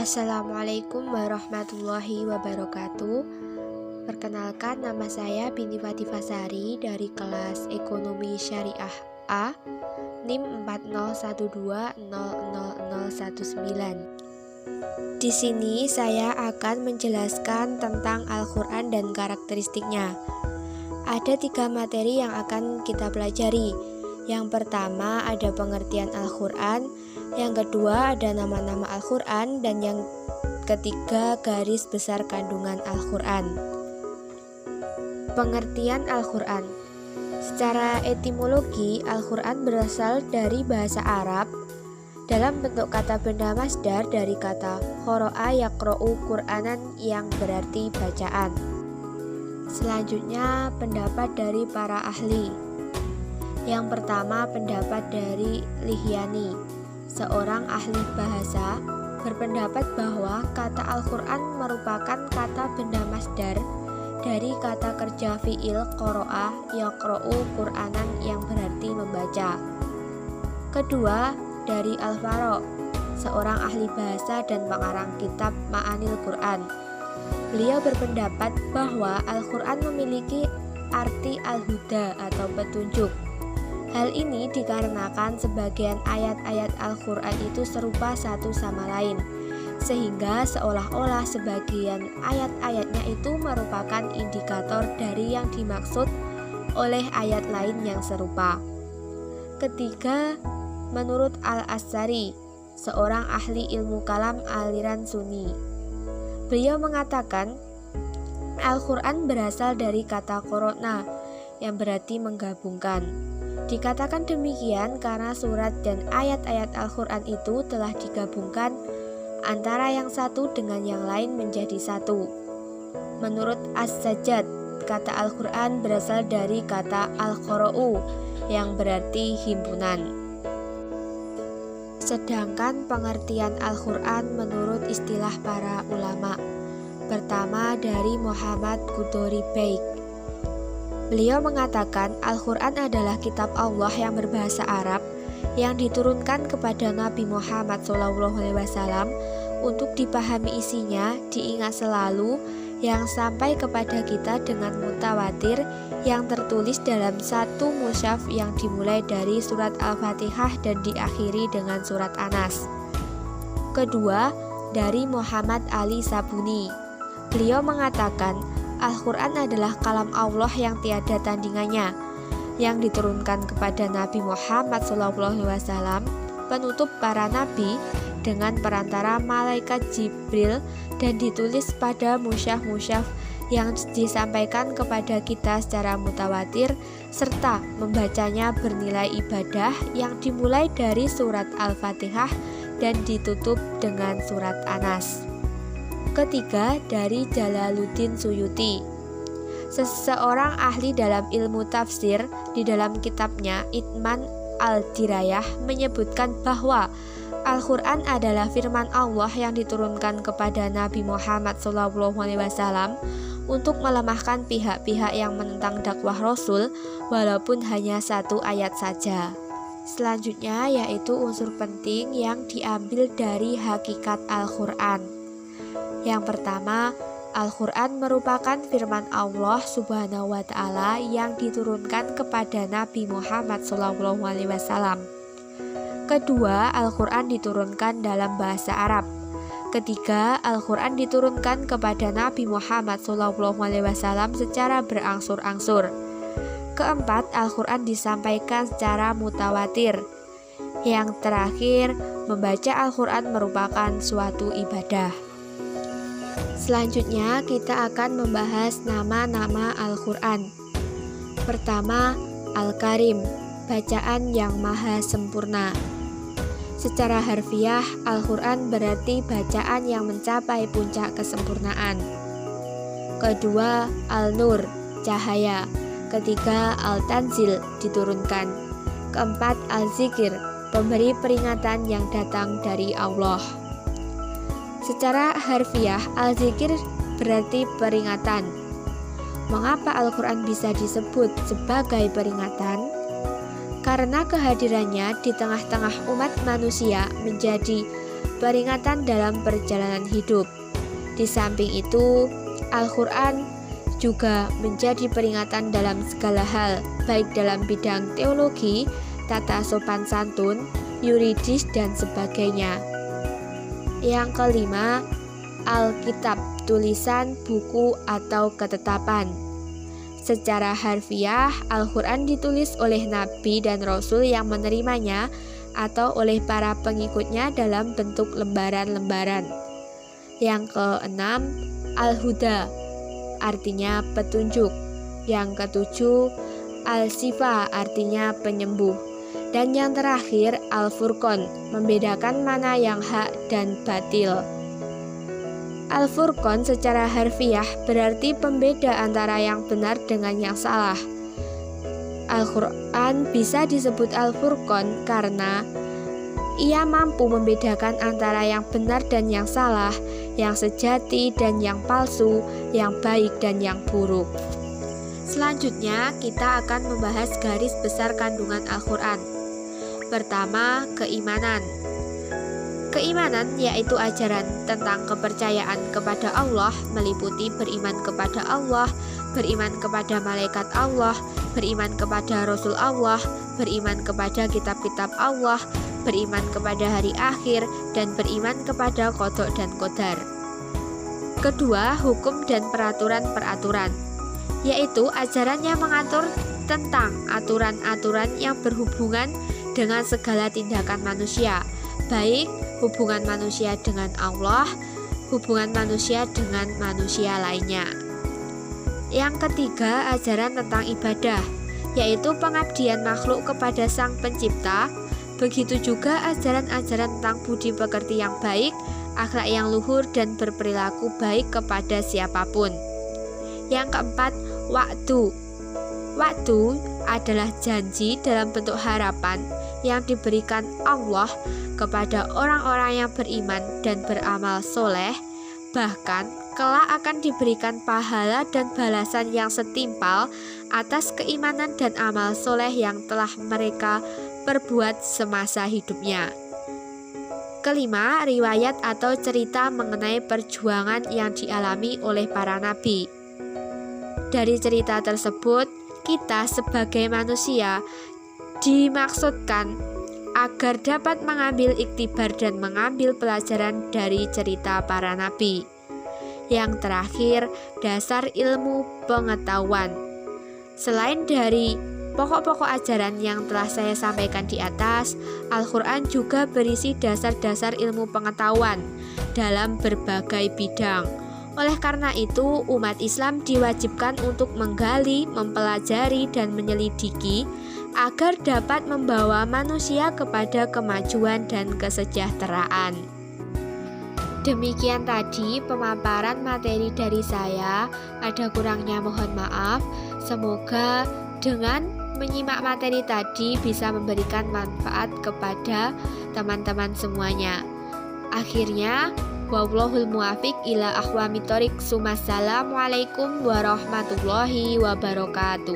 Assalamualaikum warahmatullahi wabarakatuh. Perkenalkan, nama saya Binti Fatifasari dari kelas Ekonomi Syariah A, NIM 401200019. Di sini saya akan menjelaskan tentang Al-Quran dan karakteristiknya. Ada 3 materi yang akan kita pelajari. Yang pertama ada pengertian Al-Quran, yang kedua ada nama-nama Al-Quran, dan yang ketiga garis besar kandungan Al-Quran. Pengertian Al-Quran. Secara etimologi, Al-Quran berasal dari bahasa Arab dalam bentuk kata benda masdar dari kata qara'a yaqra'u Qur'anan yang berarti bacaan. Selanjutnya pendapat dari para ahli. Yang pertama pendapat dari Lihyani, seorang ahli bahasa, berpendapat bahwa kata Al-Quran merupakan kata benda masdar dari kata kerja fi'il qara'a yaqra'u Qur'anan yang berarti membaca. Kedua, dari Al-Faro, seorang ahli bahasa dan pengarang kitab Ma'anil Quran. Beliau berpendapat bahwa Al-Quran memiliki arti al-huda atau petunjuk. Hal ini dikarenakan sebagian ayat-ayat Al-Quran itu serupa satu sama lain, sehingga seolah-olah sebagian ayat-ayatnya itu merupakan indikator dari yang dimaksud oleh ayat lain yang serupa. Ketiga, menurut Al-Asy'ari, seorang ahli ilmu kalam aliran Sunni. Beliau mengatakan Al-Quran berasal dari kata qara'na yang berarti menggabungkan. Dikatakan demikian karena surat dan ayat-ayat Al-Quran itu telah digabungkan antara yang satu dengan yang lain menjadi satu. Menurut As-Sajjad, kata Al-Quran berasal dari kata Al-Qara'u yang berarti himpunan. Sedangkan pengertian Al-Quran menurut istilah para ulama. Pertama dari Muhammad Qudori Baik. Beliau mengatakan Al-Quran adalah kitab Allah yang berbahasa Arab yang diturunkan kepada Nabi Muhammad SAW untuk dipahami isinya, diingat selalu, yang sampai kepada kita dengan mutawatir yang tertulis dalam satu mushaf yang dimulai dari surat Al-Fatihah dan diakhiri dengan surat Anas. Kedua, dari Muhammad Ali Sabuni. Beliau mengatakan Al-Quran adalah kalam Allah yang tiada tandingannya, yang diturunkan kepada Nabi Muhammad SAW, penutup para nabi, dengan perantara malaikat Jibril, dan ditulis pada mushaf-mushaf yang disampaikan kepada kita secara mutawatir, serta membacanya bernilai ibadah yang dimulai dari surat Al-Fatihah dan ditutup dengan surat Anas. Ketiga, dari Jalaluddin Suyuti, seseorang ahli dalam ilmu tafsir. Di dalam kitabnya Itman al-Dirayah menyebutkan bahwa Al-Quran adalah firman Allah yang diturunkan kepada Nabi Muhammad SAW untuk melemahkan pihak-pihak yang menentang dakwah Rasul, walaupun hanya satu ayat saja. Selanjutnya yaitu unsur penting yang diambil dari hakikat Al-Quran. Yang pertama, Al-Quran merupakan firman Allah Subhanahu wa Ta'ala yang diturunkan kepada Nabi Muhammad SAW. Kedua, Al-Quran diturunkan dalam bahasa Arab. Ketiga, Al-Quran diturunkan kepada Nabi Muhammad SAW secara berangsur-angsur. Keempat, Al-Quran disampaikan secara mutawatir. Yang terakhir, membaca Al-Quran merupakan suatu ibadah. Selanjutnya kita akan membahas nama-nama Al-Quran. Pertama, Al-Karim, bacaan yang maha sempurna. Secara harfiah, Al-Quran berarti bacaan yang mencapai puncak kesempurnaan. Kedua, Al-Nur, cahaya. Ketiga, Al-Tanzil, diturunkan. Keempat, Al-Zikir, pemberi peringatan yang datang dari Allah. Secara harfiah, al-zikir berarti peringatan. Mengapa Al-Quran bisa disebut sebagai peringatan? Karena kehadirannya di tengah-tengah umat manusia menjadi peringatan dalam perjalanan hidup. Di samping itu, Al-Quran juga menjadi peringatan dalam segala hal, baik dalam bidang teologi, tata sopan santun, yuridis, dan sebagainya. Yang kelima, Alkitab, tulisan, buku, atau ketetapan. Secara harfiah, Al-Quran ditulis oleh Nabi dan Rasul yang menerimanya atau oleh para pengikutnya dalam bentuk lembaran-lembaran. Yang keenam, Al-Huda, artinya petunjuk. Yang ketujuh, Al-Sifa, artinya penyembuh. Dan yang terakhir, Al-Furqan, membedakan mana yang hak dan batil. Al-Furqan secara harfiah berarti pembeda antara yang benar dengan yang salah. Al-Quran bisa disebut Al-Furqan karena ia mampu membedakan antara yang benar dan yang salah, yang sejati dan yang palsu, yang baik dan yang buruk. Selanjutnya, kita akan membahas garis besar kandungan Al-Quran. Pertama, keimanan. Keimanan yaitu ajaran tentang kepercayaan kepada Allah, meliputi beriman kepada Allah, beriman kepada malaikat Allah, beriman kepada Rasul Allah, beriman kepada kitab-kitab Allah, beriman kepada hari akhir, dan beriman kepada qada dan qadar. Kedua, hukum dan peraturan-peraturan, yaitu ajaran yang mengatur tentang aturan-aturan yang berhubungan dengan segala tindakan manusia, baik hubungan manusia dengan Allah, hubungan manusia dengan manusia lainnya. Yang ketiga, ajaran tentang ibadah, yaitu pengabdian makhluk kepada Sang Pencipta. Begitu juga ajaran-ajaran tentang budi pekerti yang baik, akhlak yang luhur, dan berperilaku baik kepada siapapun. Yang keempat, waktu. Waktu adalah janji dalam bentuk harapan yang diberikan Allah kepada orang-orang yang beriman dan beramal soleh, bahkan kelak akan diberikan pahala dan balasan yang setimpal atas keimanan dan amal soleh yang telah mereka perbuat semasa hidupnya. Kelima, riwayat atau cerita mengenai perjuangan yang dialami oleh para nabi. Dari cerita tersebut, kita sebagai manusia dimaksudkan agar dapat mengambil iktibar dan mengambil pelajaran dari cerita para nabi. Yang terakhir, dasar ilmu pengetahuan. Selain dari pokok-pokok ajaran yang telah saya sampaikan di atas, Al-Quran juga berisi dasar-dasar ilmu pengetahuan dalam berbagai bidang. Oleh karena itu, umat Islam diwajibkan untuk menggali, mempelajari, dan menyelidiki agar dapat membawa manusia kepada kemajuan dan kesejahteraan. Demikian tadi pemaparan materi dari saya. Ada kurangnya mohon maaf. Semoga dengan menyimak materi tadi bisa memberikan manfaat kepada teman-teman semuanya. Akhirnya, wallahul muwaffiq ila aqwamit thoriq. Assalamualaikum warahmatullahi wabarakatuh.